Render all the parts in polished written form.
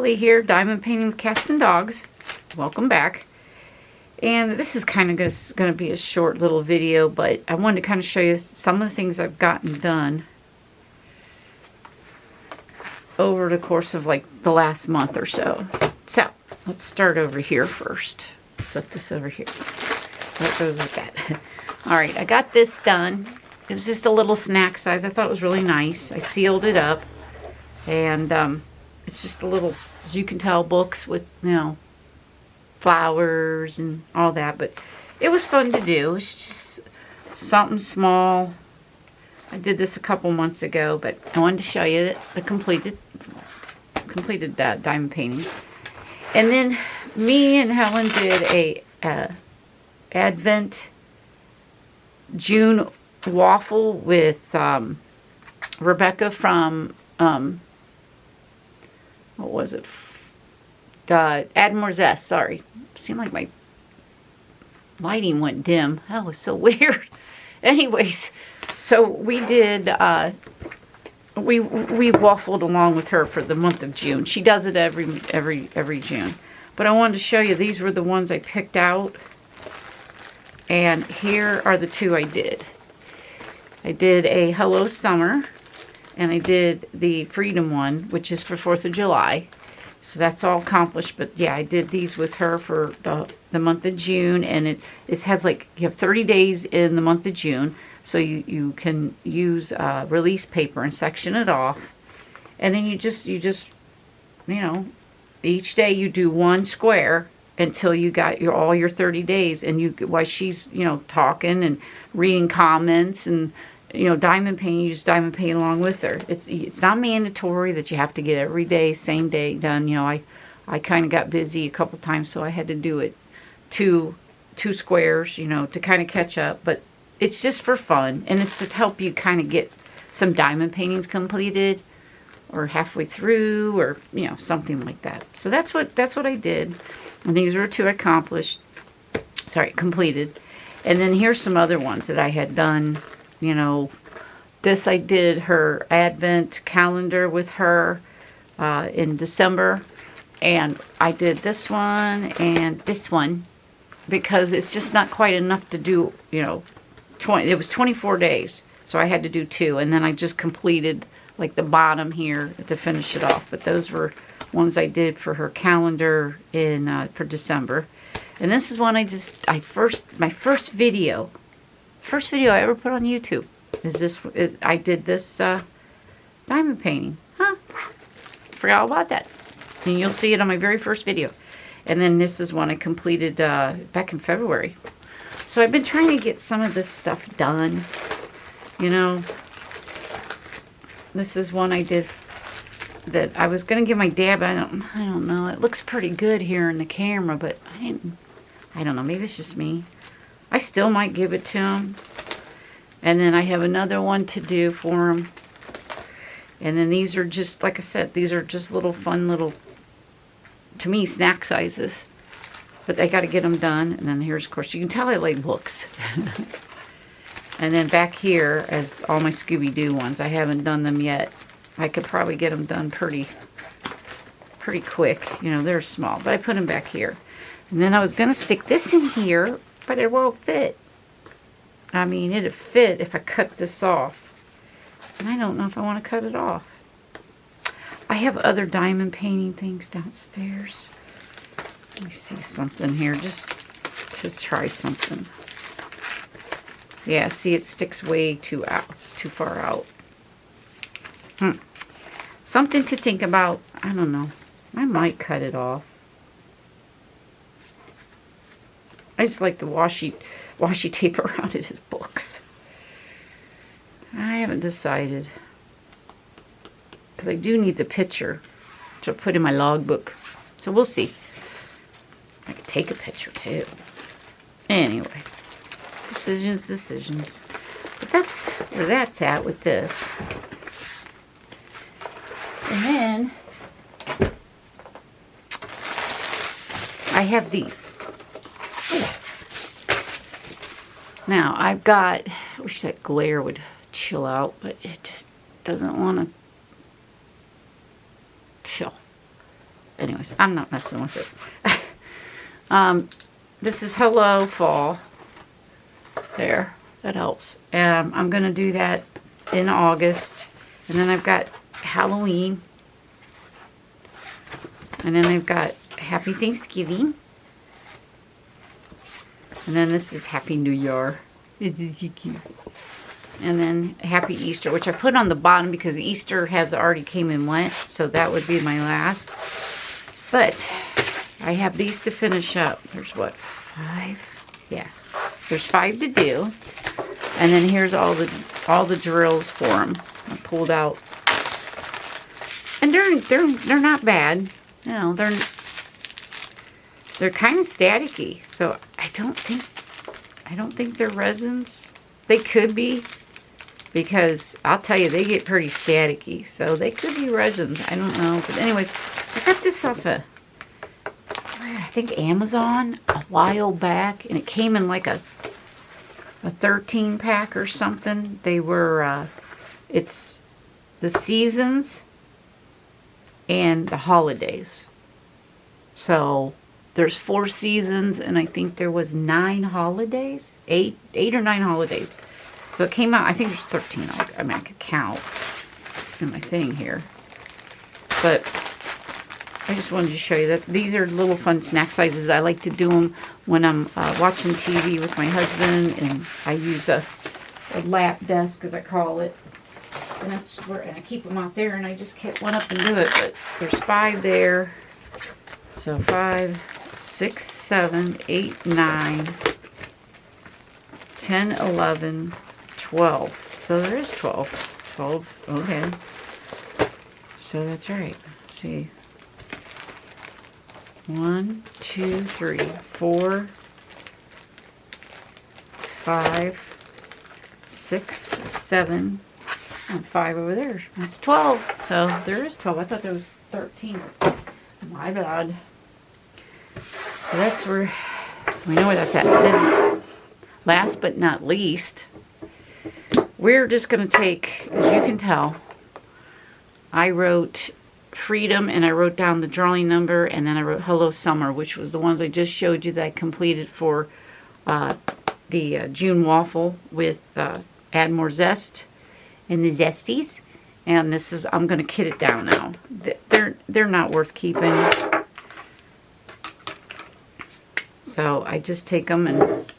Tolly here, Diamond Painting with Cats and Dogs. Welcome back. And this is kind of going to be a short little video, but I wanted to kind of show you some of the things I've gotten done over the course of like the last month or so. So, let's start over here first. Set this over here. That goes with that. Alright, I got this done. It was just a little snack size. I thought it was really nice. I sealed it up. And it's just a little, as you can tell, books with, you know, flowers and all that. But it was fun to do. It's just something small. I did this a couple months ago, but I wanted to show you the completed diamond painting. And then me and Helen did a Advent June waffle with Rebecca from what was it? Admore's S, sorry. Seemed like my lighting went dim. That was so weird. Anyways, so we did, we waffled along with her for the month of June. She does it every June. But I wanted to show you, these were the ones I picked out. And here are the two I did. I did a Hello Summer. And I did the Freedom one, which is for 4th of July. So that's all accomplished. But yeah, I did these with her for the month of June. And it has like, you have 30 days in the month of June. So you can use release paper and section it off. And then you just, you know, each day you do one square until you got all your 30 days. And while she's, you know, talking and reading comments and, you know, diamond painting, you just diamond paint along with her. It's not mandatory that you have to get every day, same day done. You know, I kind of got busy a couple times, so I had to do it two squares, you know, to kind of catch up. But it's just for fun, and it's to help you kind of get some diamond paintings completed, or halfway through, or you know, something like that. So that's what I did, and these were two accomplished. Sorry, completed. And then here's some other ones that I had done. You know, this I did her Advent calendar with her in December. And I did this one and this one because it's just not quite enough to do, you know, it was 24 days. So I had to do two. And then I just completed like the bottom here to finish it off. But those were ones I did for her calendar for December. And this is one my first video I ever put on YouTube I did this diamond painting. Forgot all about that. And you'll see it on my very first video. And then this is one I completed back in February. So I've been trying to get some of this stuff done. You know, this is one I did that I was going to give my dad, but I don't know. It looks pretty good here in the camera, but I don't know. Maybe it's just me. I still might give it to him. And then I have another one to do for him. And then these are just, like I said, these are just little fun little, to me, snack sizes. But I got to get them done. And then here's, of course, you can tell I like books. And then back here, as all my Scooby-Doo ones, I haven't done them yet. I could probably get them done pretty quick. You know, they're small. But I put them back here. And then I was going to stick this in here, but it won't fit. I mean, it'd fit if I cut this off. And I don't know if I want to cut it off. I have other diamond painting things downstairs. Let me see something here, just to try something. Yeah, see, it sticks way too far out. Something to think about. I don't know. I might cut it off. I just like the washi tape around it as books. I haven't decided. Because I do need the picture to put in my logbook. So we'll see. I could take a picture too. Anyways. Decisions. But that's where that's at with this. And then I have these. Now, I've got, I wish that glare would chill out, but it just doesn't want to chill. anyways, I'm not messing with it. This is Hello Fall. There, that helps. I'm going to do that in August. And then I've got Halloween. And then I've got Happy Thanksgiving. And then this is Happy New Year. This is so cute. And then Happy Easter, which I put on the bottom because Easter has already came and went. So that would be my last. But I have these to finish up. There's what, 5? Yeah. There's 5 to do. And then here's all the drills for them. I pulled out. And they're not bad. You know, they're kind of staticky. So I don't think they're resins. They could be, because I'll tell you, they get pretty staticky. So they could be resins. I don't know. But anyways, I got this off I think Amazon a while back, and it came in like a 13 pack or something. They were it's the seasons and the holidays. So there's 4 seasons, and I think there was 9 holidays, 8 or 9 holidays. So it came out, I think there's 13. I mean, I could count in my thing here. But I just wanted to show you that these are little fun snack sizes. I like to do them when I'm watching TV with my husband, and I use a lap desk, as I call it. And that's where, and I keep them out there, and I just get one up and do it. But there's 5 there. So 5, 6, 7, 8, 9, 10, 11, 12. So there is 12. 12, okay. So that's right. Let's see. 1, 2, 3, 4, 5, 6, 7, and 5 over there. That's 12. So there is 12. I thought there was 13. My bad. So that's where, so we know where that's at. Then, last but not least, we're just going to take, as you can tell, I wrote Freedom, and I wrote down the drawing number, and then I wrote Hello Summer, which was the ones I just showed you that I completed for the June Waffle with Add More Zest and the Zesties. And this is, I'm going to kit it down now. They're not worth keeping. So I just take them and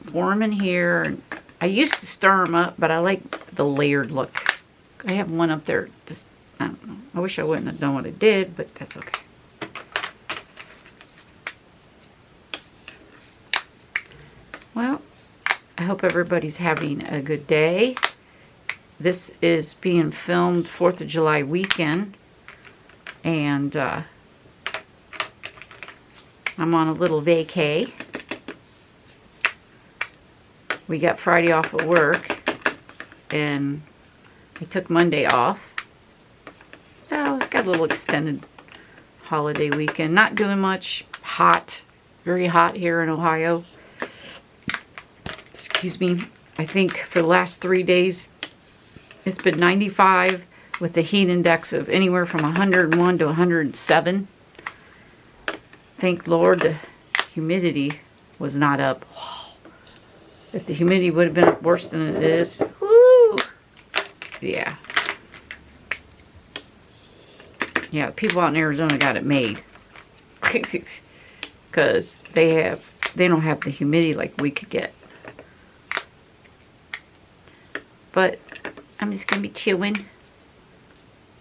pour them in here. I used to stir them up, but I like the layered look. I have one up there. Just, I don't know. I wish I wouldn't have done what I did, but that's okay. Well, I hope everybody's having a good day. This is being filmed 4th of July weekend, and I'm on a little vacay. We got Friday off at work, and I took Monday off. So, got a little extended holiday weekend. Not doing much. Hot. Very hot here in Ohio. Excuse me. I think for the last 3 days, it's been 95 with a heat index of anywhere from 101 to 107. Thank Lord the humidity was not up. If the humidity would have been up worse than it is, whoo! Yeah. Yeah, people out in Arizona got it made. Because they don't have the humidity like we could get. But I'm just going to be chilling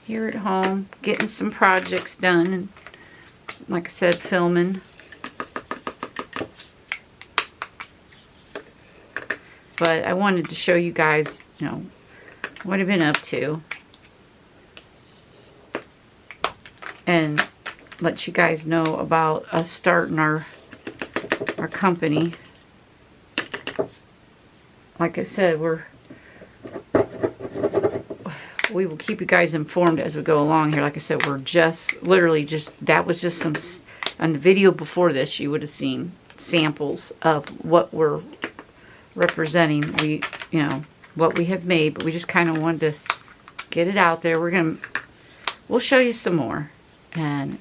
here at home, getting some projects done, and like I said, filming. But I wanted to show you guys, you know, what I've been up to. And let you guys know about us starting our company. Like I said, we will keep you guys informed as we go along here. Like I said, we're just, literally just, that was just some, on the video before this, you would have seen samples of what we're representing. We, you know, what we have made, but we just kind of wanted to get it out there. We'll show you some more. and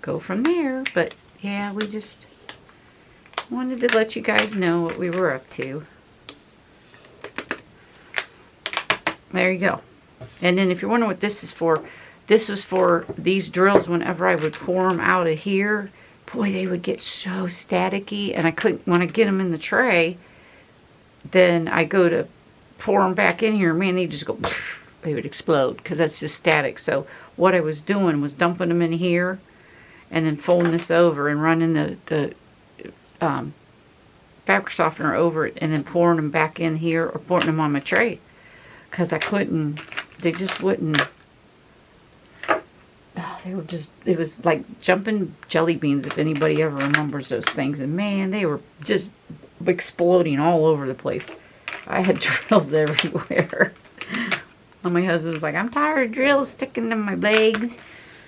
go from there. But yeah, we just wanted to let you guys know what we were up to. There you go. And then if you're wondering what this is for, this was for these drills. Whenever I would pour them out of here, boy, they would get so staticky, and I couldn't, when I get them in the tray, then I go to pour them back in here, man, they just go, they would explode, because that's just static. So what I was doing was dumping them in here, and then folding this over and running the fabric softener over it, and then pouring them back in here, or pouring them on my tray, because I couldn't, they just wouldn't. Oh, they were just, it was like jumping jelly beans, if anybody ever remembers those things. And man, they were just exploding all over the place. I had drills everywhere. And my husband was like, I'm tired of drills sticking to my legs,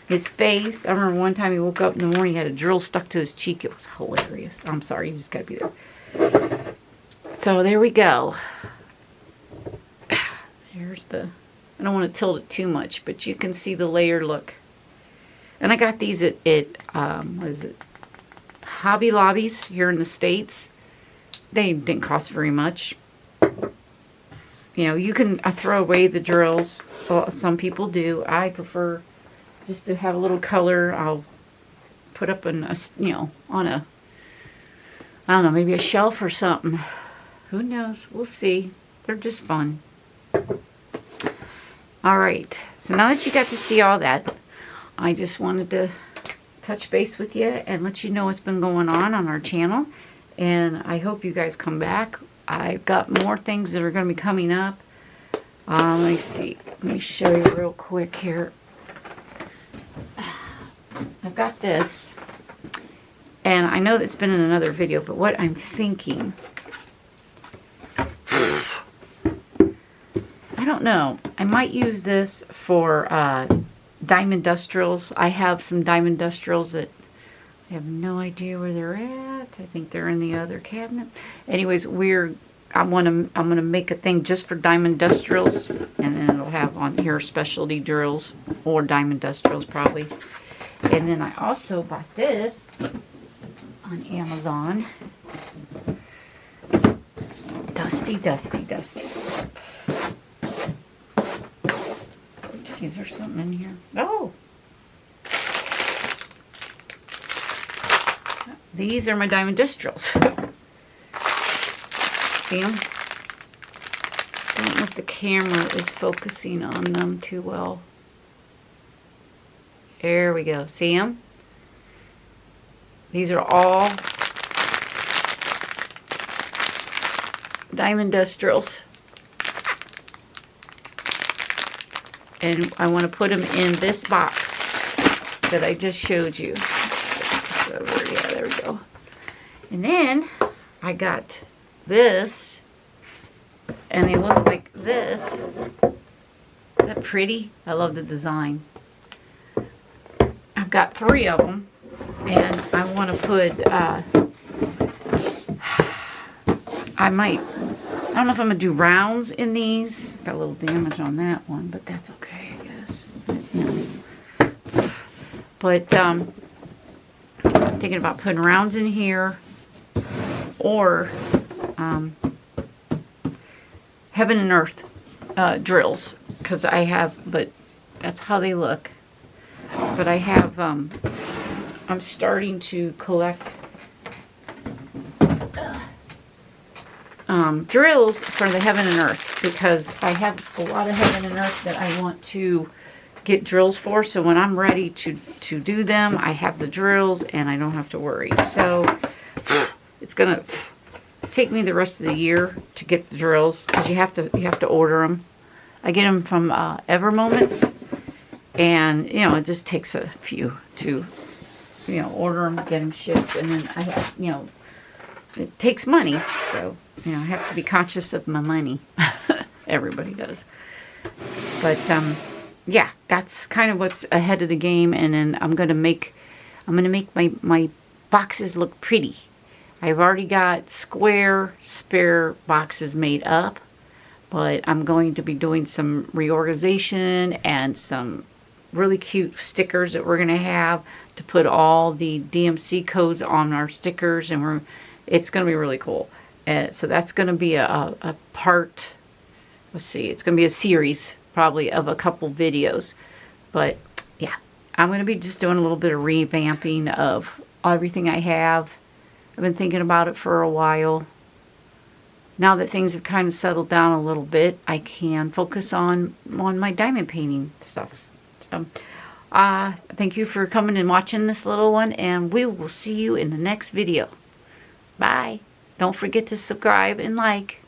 his face. I remember one time he woke up in the morning, he had a drill stuck to his cheek. It was hilarious. I'm sorry, you just gotta be there. So there we go. Here's the, I don't want to tilt it too much, but you can see the layered look. And I got these at what is it? Hobby Lobbies here in the States. They didn't cost very much. You know, you can throw away the drills. Well, some people do. I prefer just to have a little color. I'll put up on a, you know, on a, I don't know, maybe a shelf or something. Who knows? We'll see. They're just fun. All right. So now that you got to see all that, I just wanted to touch base with you and let you know what's been going on our channel. And I hope you guys come back. I've got more things that are going to be coming up. Let me see. Let me show you real quick here. I've got this. And I know that's been in another video, but what I'm thinking, I don't know. I might use this for diamond industrials. I have some diamond industrials that I have no idea where they're at. I think they're in the other cabinet. Anyways, I'm gonna make a thing just for diamond industrials, and then it'll have on here specialty drills or diamond industrials probably. And then I also bought this on Amazon. Dusty. See, is there something in here? Oh! These are my diamond industrials. See them? I don't know if the camera is focusing on them too well. There we go. See them? These are all diamond industrials. And I want to put them in this box that I just showed you. Yeah, there we go. And then I got this, and they look like this. Is that pretty? I love the design. I've got 3 of them, and I want to put, I don't know if I'm going to do rounds in these. Got a little damage on that one, but that's okay, I guess. But, I'm thinking about putting rounds in here, or heaven and earth drills, because I have, but that's how they look. But I have, I'm starting to collect drills for the heaven and earth, because I have a lot of heaven and earth that I want to get drills for, so when I'm ready to do them, I have the drills and I don't have to worry. So it's gonna take me the rest of the year to get the drills, because you have to order them. I get them from Ever Moments, and you know, it just takes a few to, you know, order them, get them shipped, and then I have, you know, it takes money, so you know, I have to be conscious of my money. Everybody does. But yeah, that's kind of what's ahead of the game, and then I'm gonna make my boxes look pretty. I've already got square spare boxes made up, but I'm going to be doing some reorganization and some really cute stickers that we're going to have to put all the DMC codes on our stickers, and it's going to be really cool. So that's going to be a part, let's see, it's going to be a series probably of a couple videos. But yeah, I'm going to be just doing a little bit of revamping of everything I have. I've been thinking about it for a while. Now that things have kind of settled down a little bit, I can focus on my diamond painting stuff. So, thank you for coming and watching this little one, and we will see you in the next video. Bye. Don't forget to subscribe and like.